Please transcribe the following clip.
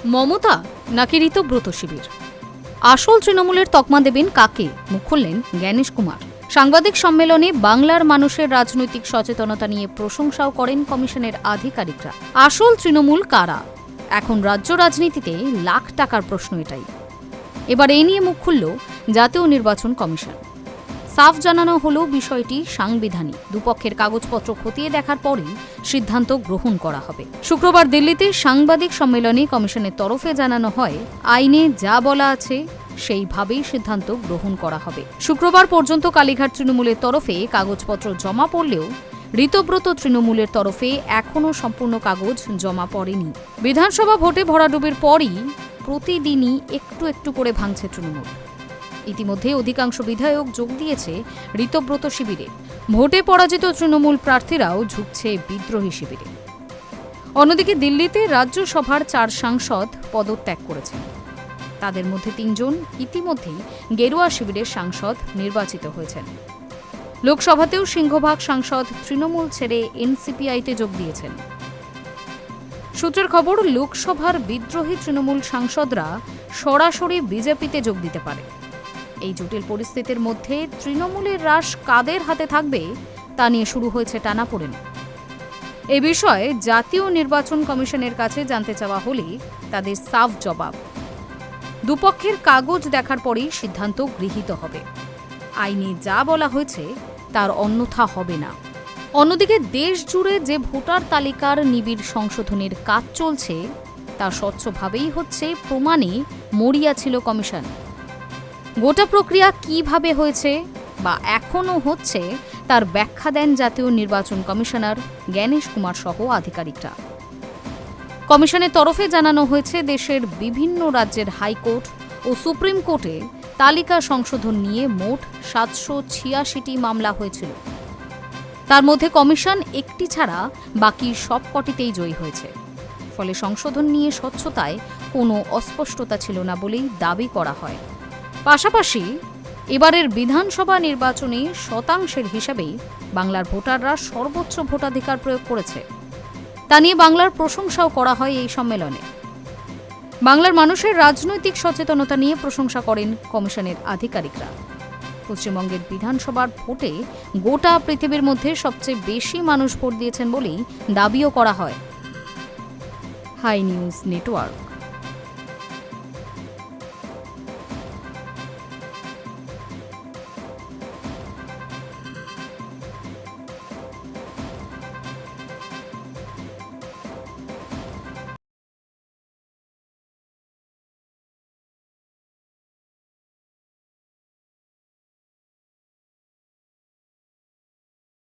মমতা নাকি ঋতব্রত শিবির? আসল তৃণমূলের তকমা দেবেন কাকে, মুখ খুললেন জ্ঞানেশ কুমার। সাংবাদিক সম্মেলনে বাংলার মানুষের রাজনৈতিক সচেতনতা নিয়ে প্রশংসাও করেন কমিশনের আধিকারিকরা। আসল তৃণমূল কারা? এখন রাজ্য রাজনীতিতে লাখ টাকার প্রশ্ন এটাই। এবার এই নিয়ে মুখ খুলল জাতীয় নির্বাচন কমিশন। সাফ জানানো হলো বিষয়টি সাংবিধানিক। দুপক্ষের কাগজপত্র খতিয়ে দেখার পরই সিদ্ধান্ত গ্রহণ করা হবে। শুক্রবার দিল্লিতে সাংবাদিক সম্মেলনে কমিশনের তরফে জানানো হয়, আইনে যা বলা আছে সেইভাবেই সিদ্ধান্ত গ্রহণ করা হবে। শুক্রবার পর্যন্ত কালীঘাট তৃণমূলের তরফে কাগজপত্র জমা পড়লেও ঋতব্রত তৃণমূলের তরফে এখনও সম্পূর্ণ কাগজ জমা পড়েনি। বিধানসভা ভোটে ভরাডুবির পরই প্রতিদিনই একটু একটু করে ভাঙছে তৃণমূল। ইতিমধ্যে অধিকাংশ বিধায়ক যোগ দিয়েছে ঋতব্রত শিবিরে। ভোটে পরাজিত তৃণমূল প্রার্থীরাও ঝুঁকছে বিদ্রোহী শিবিরে। অন্যদিকে দিল্লিতে রাজ্যসভার 4 সাংসদ পদত্যাগ করেছেন। তাদের মধ্যে 3 জন ইতিমধ্যেই গেরুয়া শিবিরের সাংসদ নির্বাচিত হয়েছেন। লোকসভাতেও সিংহভাগ সাংসদ তৃণমূল ছেড়ে এনসিপিআইতে যোগ দিয়েছেন। সূত্রের খবর, লোকসভার বিদ্রোহী তৃণমূল সাংসদরা সরাসরি বিজেপিতে যোগ দিতে পারে। এই জটিল পরিস্থিতির মধ্যে তৃণমূলের রাশ কাদের হাতে থাকবে তা নিয়ে শুরু হয়েছে টানাপোড়েন। এ বিষয়ে জাতীয় নির্বাচন কমিশনের কাছে জানতে চাওয়া হলে তাদের সাফ জবাব, দুপক্ষের কাগজ দেখার পরেই সিদ্ধান্ত গৃহীত হবে। আইনে যা বলা হয়েছে তার অন্যথা হবে না। অন্যদিকে দেশ জুড়ে যে ভোটার তালিকার নিবিড় সংশোধনের কাজ চলছে তা স্বচ্ছভাবেই হচ্ছে প্রমাণে মরিয়া ছিল কমিশন। গোটা প্রক্রিয়া কিভাবে হয়েছে বা এখনও হচ্ছে তার ব্যাখ্যা দেন জাতীয় নির্বাচন কমিশনার জ্ঞানেশ কুমার সহ আধিকারিকরা। কমিশনের তরফে জানানো হয়েছে, দেশের বিভিন্ন রাজ্যের হাইকোর্ট ও সুপ্রিম কোর্টে তালিকা সংশোধন নিয়ে মোট 786টি মামলা হয়েছিল। তার মধ্যে কমিশন একটি ছাড়া বাকি সবকটিতেই জয়ী হয়েছে। ফলে সংশোধন নিয়ে স্বচ্ছতায় কোনো অস্পষ্টতা ছিল না বলেই দাবি করা হয়। পাশাপাশি এবারের বিধানসভা নির্বাচনে শতাংশের হিসাবেই বাংলার ভোটাররা সর্বোচ্চ ভোটাধিকার প্রয়োগ করেছে। তা নিয়ে বাংলার প্রশংসাও করা হয় এই সম্মেলনে। বাংলার মানুষের রাজনৈতিক সচেতনতা নিয়ে প্রশংসা করেন কমিশনের আধিকারিকরা। পশ্চিমবঙ্গের বিধানসভার ভোটে গোটা পৃথিবীর মধ্যে সবচেয়ে বেশি মানুষ ভোট দিয়েছেন বলেই দাবিও করা হয়। High news network.